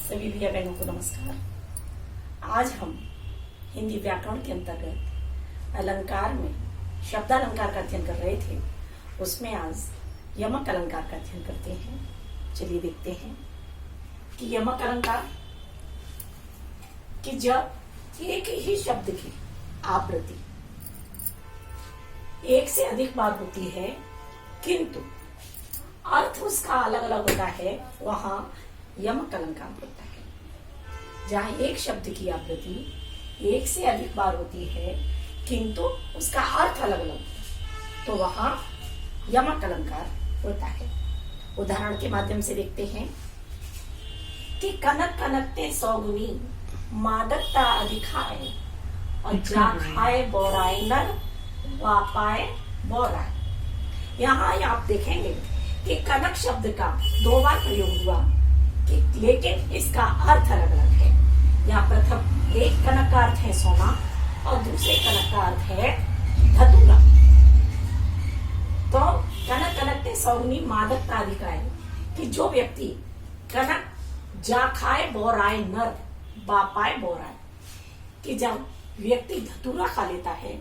सभी भैया बहनों को नमस्कार। आज हम हिंदी व्याकरण के अंतर्गत अलंकार में शब्दालंकार का अध्ययन कर रहे थे। उसमें आज यमक अलंकार का अध्ययन करते हैं। चलिए देखते हैं कि यमक अलंकार कि जब एक ही शब्द की आवृत्ति एक से अधिक बार होती है किंतु अर्थ उसका अलग अलग होता है, वहां यमक अलंकार होता है। जहां एक शब्द की आवृत्ति एक से अधिक बार होती है किंतु उसका अर्थ अलग अलग होता है, तो वहां यमक अलंकार होता है। उदाहरण के माध्यम से देखते हैं कि कनक कनकते सौगुनी मादकता अधिकाए और जा खाए बोराए नर वापाए बोराए। यहाँ आप देखेंगे कि कनक शब्द का दो बार प्रयोग हुआ कि लेकिन इसका अर्थ अलग अलग है। यहाँ प्रथम एक कनक का अर्थ है सोना और दूसरे कनक का अर्थ है धतूरा। तो कनक कनकते सौगुनी मादकता अधिकाए कि जो व्यक्ति कनक जा खाए बोराए नर बापाए बोराए, कि जब व्यक्ति धतूरा खा लेता है,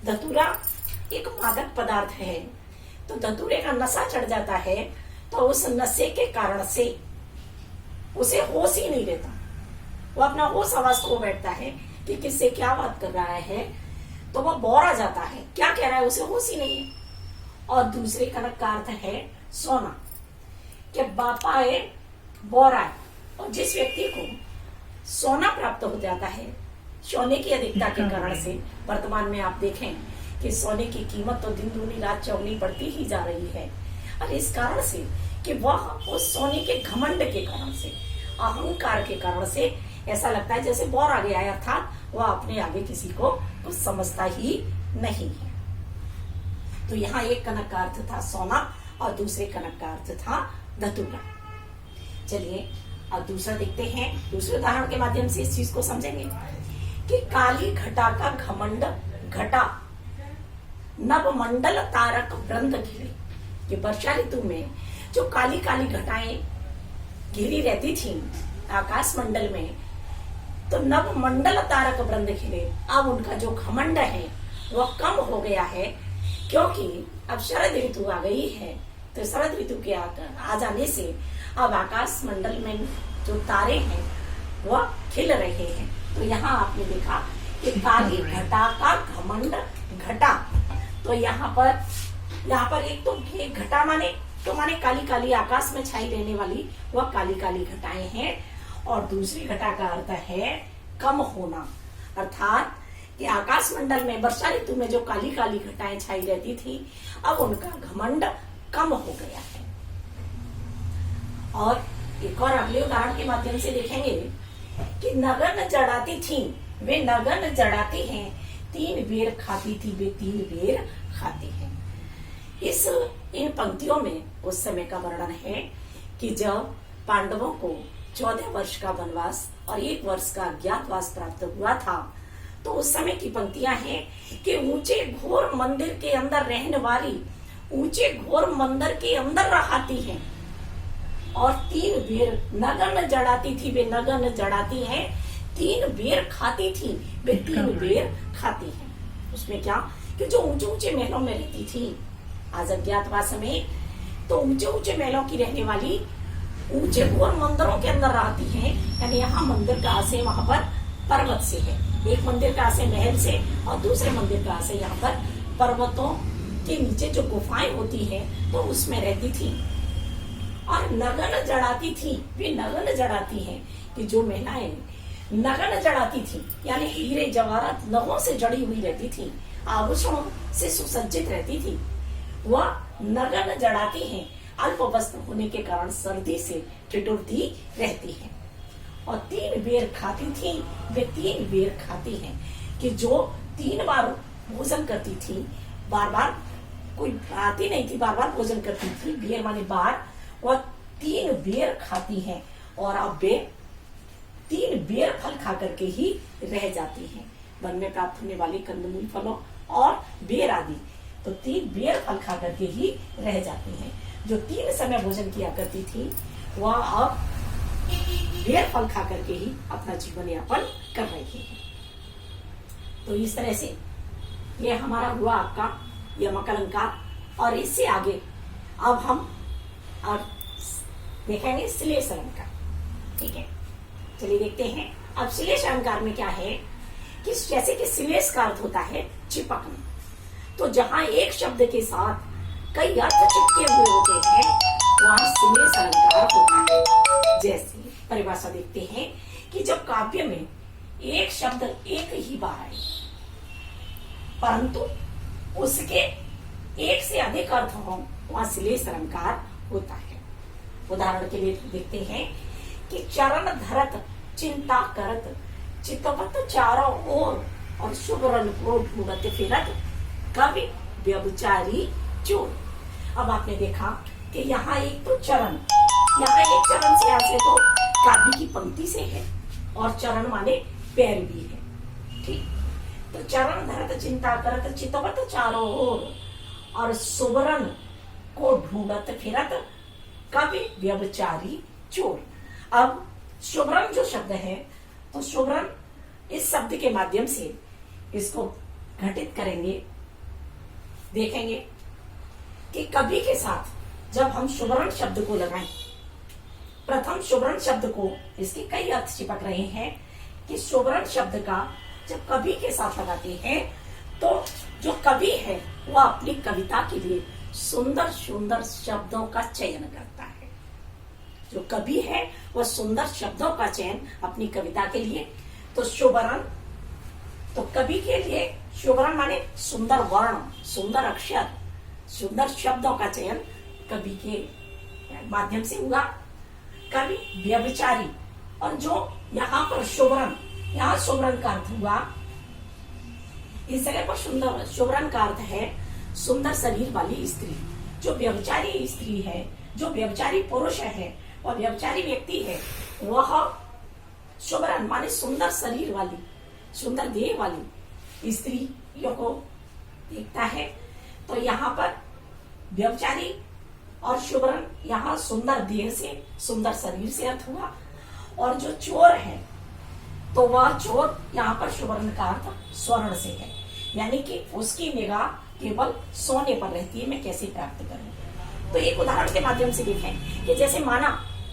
धतूरा एक मादक पदार्थ है, तो धतूरे का नशा चढ़ जाता है, तो उस नशे के कारण से उसे होश ही नहीं रहता। वो अपना होश आवाज खो बैठता है कि किससे क्या बात कर रहा है, तो वो बोरा जाता है, क्या कह रहा है उसे होश ही नहीं है। और दूसरे कनक का अर्थ है सोना, कि बापाए बोराए, और जिस व्यक्ति को सोना प्राप्त हो जाता है सोने की अधिकता के कारण से, वर्तमान में आप देखें कि सोने की कीमत तो दिन दूनी रात चौगुनी बढ़ती ही जा रही है, और इस कारण से कि वह उस सोने के घमंड के कारण से, अहंकार के कारण से ऐसा लगता है जैसे बोर आ गया है, अर्थात वह अपने आगे किसी को कुछ समझता ही नहीं है। तो यहाँ एक कनक का अर्थ था सोना और दूसरे कनक का अर्थ था धतूरा। चलिए अब दूसरा देखते हैं। दूसरे उदाहरण के माध्यम से इस चीज को समझेंगे कि काली घटा का घमंड घटा नव मंडल तारक वृंद घिरे। ये वर्षा ऋतु में जो काली काली घटाएं घिरी रहती थी आकाश मंडल में, तो नव मंडल तारक वृंद घिरे। अब उनका जो घमंड है वह कम हो गया है, क्योंकि अब शरद ऋतु आ गई है। तो शरद ऋतु के आ जाने से अब आकाश मंडल में जो तारे हैं वह खिल रहे हैं। तो यहाँ आपने देखा कि काली घटा का घमंड घटा, तो यहाँ पर एक तो घटा माने काली काली आकाश में छाई रहने वाली वह काली काली घटाएं हैं, और दूसरी घटा का अर्थ है कम होना, अर्थात कि आकाश मंडल में वर्षा ऋतु में जो काली काली घटाएं छाई रहती थी, अब उनका घमंड कम हो गया है। और एक और अगले उदाहरण के माध्यम से देखेंगे कि नगन जड़ाती थी वे नगन जड़ाती हैं, तीन बेर खाती थी वे तीन बेर खाती हैं। इन पंक्तियों में उस समय का वर्णन है कि जब पांडवों को 14 वर्ष का वनवास और 1 वर्ष का अज्ञातवास प्राप्त हुआ था, तो उस समय की पंक्तियां हैं कि ऊंचे घोर मंदिर के अंदर रहने वाली ऊंचे घोर मंदिर के अंदर रहाती हैं, और 3 बेर नगन जड़ाती थी वे नगन जड़ाती हैं, 3 बेर खाती थी वे 3 बेर खाती हैं। उसमें क्या कि जो ऊंचे ऊंचे महलों में रहती थी आज अज्ञातवास में, तो ऊंचे ऊंचे महलों की रहने वाली ऊंचे घोर मंदिरों के अंदर रहती हैं। यानी यहाँ मंदिर का आशय वहां पर पर्वत से है, एक मंदिर का आशय महल से और दूसरे मंदिर का आशय यहाँ पर पर्वतों के नीचे जो गुफाएं होती है तो उसमें रहती थी। और नगन जड़ाती थी वे नगन जड़ाती हैं, कि जो महिलाएं नगन जड़ाती थी यानी हीरे जवाहरात नगों से जड़ी हुई रहती थी, आभूषणों से सुसज्जित रहती थी, वह नगन जड़ाती हैं, अल्प वस्त्र होने के कारण सर्दी से ठिठुरती रहती हैं। और 3 बेर खाती थी वे 3 बेर खाती हैं, कि जो 3 बार भोजन करती थी, बार बार कोई खाती नहीं थी, बार बार भोजन करती थी, बेर माने बार, वह 3 बेर खाती हैं, और अब वे 3 बेर फल खा करके ही रह जाती हैं। वन में प्राप्त होने वाले कंदमूल फलों और बेर आदि, तो 3 बेर फल खा करके ही रह जाती हैं। जो 3 समय भोजन किया करती थी वह अब ढेर फल खा करके ही अपना जीवन यापन कर रहे हैं। तो इस तरह से ये हमारा हुआ आपका यमक अलंकार। और इससे आगे अब हम देखेंगे श्लेष अलंकार। ठीक है, चलिए देखते हैं। अब श्लेष अलंकार में क्या है कि जैसे कि श्लेष का अर्थ होता है चिपकना, तो जहां एक शब्द के साथ कई अर्थ चिपके हुए होते हैं वहां श्लेष अलंकार होता है। जैसे परिभाषा देखते हैं कि जब काव्य में एक शब्द एक ही बार आए परंतु उसके एक से अधिक अर्थ हो वहां श्लेष अलंकार होता है। उदाहरण के लिए देखते हैं कि चरण धरत चिंता करत चितवत चारों ओर और शुभ रन को ढूंढत फिरत कवि व्यभिचारी चोर। अब आपने देखा कि यहाँ एक तो चरण, यहाँ एक चरण से ऐसे तो काव्य की पंक्ति से है और चरण माने पैर भी है। ठीक, तो चरण धरत चिंता करत चितवत चारों ओर और सुबरन को ढूंढत फिरत कवि व्यभिचारी चोर। अब शुभ्रम जो शब्द है तो शुभ्रम इस शब्द के माध्यम से इसको घटित करेंगे। देखेंगे कि कवि के साथ जब हम शुभ्रम शब्द को लगाएं, प्रथम शुभ्रम शब्द को इसके कई अर्थ चिपक रहे हैं कि शुभ्रम शब्द का जब कवि के साथ लगाते हैं तो जो कवि है वह अपनी कविता के लिए सुंदर सुंदर शब्दों का चयन करता है। जो कवि है वह सुंदर शब्दों का चयन अपनी कविता के लिए, तो शुभरन, तो कवि के लिए शुभरन माने सुंदर वर्ण, सुंदर अक्षर, सुंदर शब्दों का चयन कवि के माध्यम से हुआ। कवि व्यभिचारी, और जो यहाँ पर शुभरन, यहाँ शुभरन का अर्थ हुआ, इस जगह पर सुंदर शुभरन का अर्थ है सुंदर शरीर वाली स्त्री। जो व्यभिचारी स्त्री है, जो व्यभिचारी पुरुष है और व्यभिचारी व्यक्ति है, वह शुभरन माने सुंदर शरीर वाली, सुंदर देह वाली स्त्रियों को देखता है। तो यहाँ पर व्यभिचारी और शुभरन यहाँ सुंदर देह से, सुंदर शरीर से अर्थ हुआ। और जो चोर है तो वह चोर यहाँ पर शुभरन का अर्थ स्वर्ण से है, यानी कि उसकी निगाह केवल सोने पर रहती है, मैं कैसे प्राप्त करूं। तो एक उदाहरण के माध्यम से देखें कि जैसे माना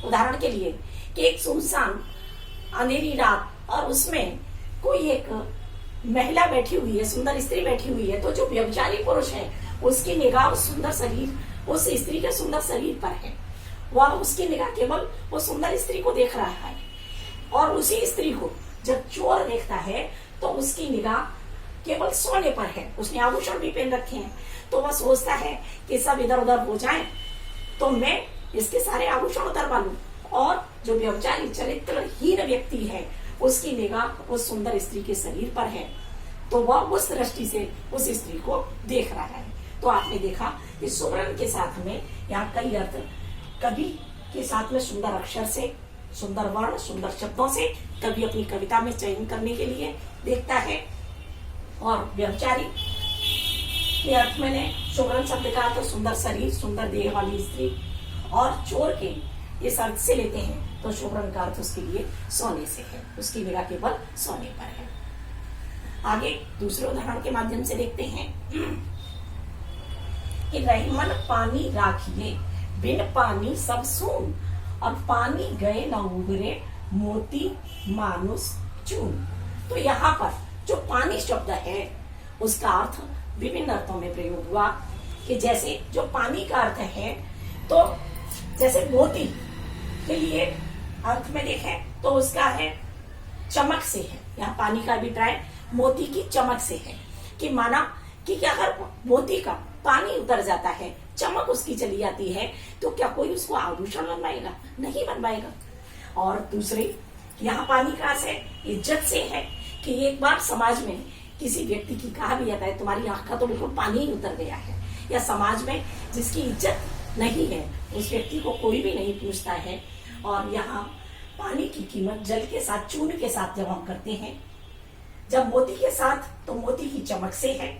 उदाहरण के लिए कि एक सुनसान अंधेरी रात और उसमें कोई एक महिला बैठी हुई है, सुंदर स्त्री बैठी हुई है, तो जो व्यभिचारी पुरुष है उसकी निगाह उस सुंदर शरीर, उस स्त्री के सुंदर शरीर पर है। वह उसकी निगाह केवल वो सुंदर स्त्री को देख रहा है। और उसी स्त्री को जब चोर देखता है तो उसकी निगाह केवल सोने पर है, उसने आभूषण भी पहन रखे हैं, तो वह सोचता है कि सब इधर उधर हो जाएं तो मैं इसके सारे आभूषण उतरवा लूं। और जो व्यभिचारी चरित्रहीन व्यक्ति है उसकी निगाह उस सुंदर स्त्री के शरीर पर है, तो वह उस दृष्टि से उस स्त्री को देख रहा है। तो आपने देखा कि सुवर्ण के साथ में यहाँ कई अर्थ, कवि के साथ में सुंदर अक्षर से, सुंदर वर्ण, सुंदर शब्दों से कवि अपनी कविता में चयन करने के लिए देखता है। और व्यभिचारी के अर्थ मैंने सुवर्ण शब्द का तो सुंदर शरीर, सुंदर देह वाली स्त्री, और चोर के इस अर्थ से लेते हैं तो सुवर्ण का अर्थ उसके लिए सोने से है, उसकी निगाह केवल सोने पर है। आगे दूसरे उदाहरण के माध्यम से देखते हैं कि रहीमन पानी राखिए बिन पानी सब सून, और पानी गए न उगरे मोती मानुष चून। तो यहाँ पर जो पानी शब्द है उसका अर्थ विभिन्न अर्थों में प्रयोग हुआ कि जैसे जो पानी का अर्थ है तो जैसे मोती के लिए अर्थ में देखें तो उसका है चमक से है। यहाँ पानी का अभिप्राय मोती की चमक से है कि माना कि अगर मोती का पानी उतर जाता है, चमक उसकी चली जाती है, तो क्या कोई उसको आभूषण बनवाएगा? नहीं बनवाएगा। और दूसरे यहाँ पानी का से इज्जत से है कि एक बार समाज में किसी व्यक्ति की कहा भी जाता है तुम्हारी आंख का तो बिल्कुल पानी ही उतर गया है, या समाज में जिसकी इज्जत नहीं है उस व्यक्ति को कोई भी नहीं पूछता है। और यहाँ पानी की कीमत जल के साथ, चून के साथ जब हम करते हैं, जब मोती के साथ तो मोती की चमक से है,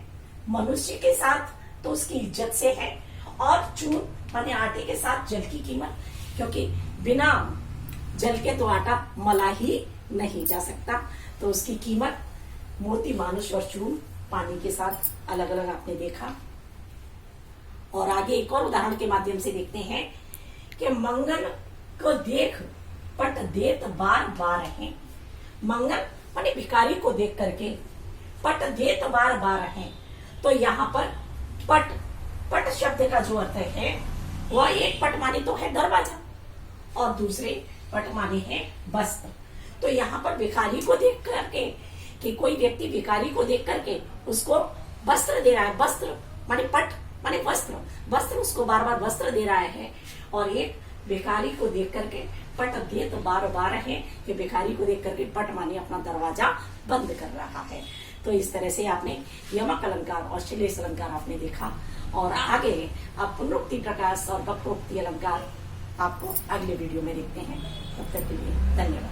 मनुष्य के साथ तो उसकी इज्जत से है, और चून माने आटे के साथ जल की कीमत, क्योंकि बिना जल के तो आटा मला ही नहीं जा सकता। तो उसकी कीमत मोती, मानुष और चूर्ण पानी के साथ अलग अलग आपने देखा। और आगे एक और उदाहरण के माध्यम से देखते हैं कि मंगन को देख पट देत बार बार है। मंगन माने भिखारी को देख करके पट देत बार बार है। तो यहाँ पर पट, पट शब्द का जो अर्थ है वह एक पट माने तो है दरवाजा और दूसरे पट माने है वस्त्र। तो यहाँ पर भिखारी को देख करके कि कोई व्यक्ति भिखारी को देख करके उसको वस्त्र दे रहा है। वस्त्र माने पट माने वस्त्र, वस्त्र उसको बार बार वस्त्र दे रहा है। और एक भिखारी को देख करके पट दे तो बार बार है कि भिखारी को देख करके पट माने अपना दरवाजा बंद कर रहा है। तो इस तरह से आपने यमक अलंकार और श्लेष अलंकार आपने देखा। और आगे आप पुनरुक्ति प्रकाश और वक्रोक्ति अलंकार आपको अगले वीडियो में देखते हैं। तब तक के लिए धन्यवाद।